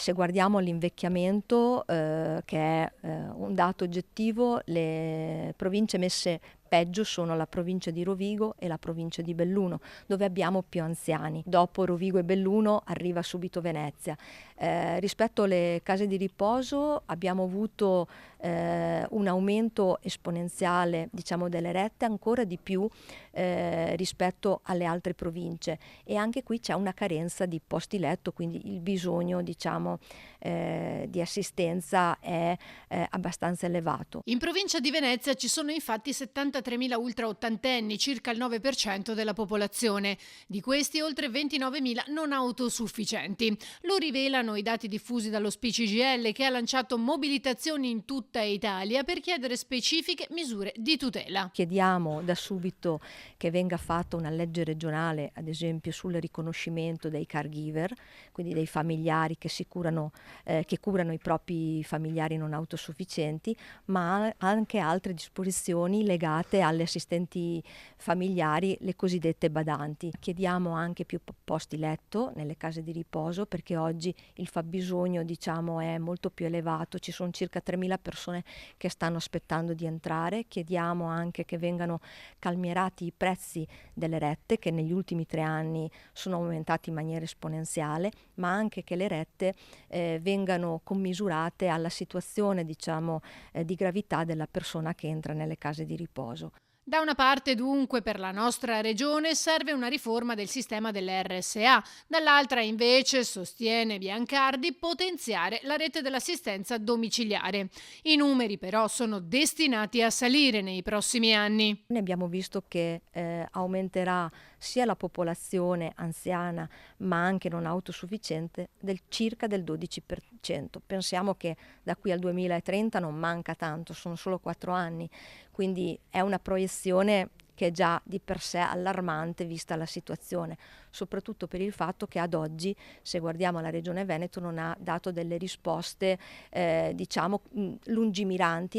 Se guardiamo l'invecchiamento, che è un dato oggettivo, le province messe peggio sono la provincia di Rovigo e la provincia di Belluno, dove abbiamo più anziani. Dopo Rovigo e Belluno arriva subito Venezia. Rispetto alle case di riposo abbiamo avuto un aumento esponenziale, diciamo, delle rette, ancora di più rispetto alle altre province, e anche qui c'è una carenza di posti letto, quindi il bisogno, diciamo, di assistenza è abbastanza elevato. In provincia di Venezia ci sono infatti 73.000 ultraottantenni, circa il 9% della popolazione. Di questi oltre 29.000 non autosufficienti. Lo rivelano i dati diffusi dall'Ospì CGIL, che ha lanciato mobilitazioni in tutta Italia per chiedere specifiche misure di tutela. Chiediamo da subito che venga fatta una legge regionale, ad esempio, sul riconoscimento dei caregiver, quindi dei familiari che curano i propri familiari non autosufficienti, ma anche altre disposizioni legate alle assistenti familiari, le cosiddette badanti. Chiediamo anche più posti letto nelle case di riposo, perché oggi il fabbisogno, diciamo, è molto più elevato, ci sono circa 3.000 persone che stanno aspettando di entrare. Chiediamo anche che vengano calmierati i prezzi delle rette, che negli ultimi 3 anni sono aumentati in maniera esponenziale, ma anche che le rette vengano commisurate alla situazione, diciamo, di gravità della persona che entra nelle case di riposo. Da una parte dunque per la nostra regione serve una riforma del sistema delle RSA, dall'altra invece, sostiene Biancardi, potenziare la rete dell'assistenza domiciliare. I numeri però sono destinati a salire nei prossimi anni. Ne abbiamo visto che aumenterà sia la popolazione anziana ma anche non autosufficiente circa del 12%. Pensiamo che da qui al 2030 non manca tanto, sono solo 4 anni, quindi è una proiezione che è già di per sé allarmante vista la situazione, soprattutto per il fatto che ad oggi, se guardiamo la Regione Veneto, non ha dato delle risposte diciamo lungimiranti.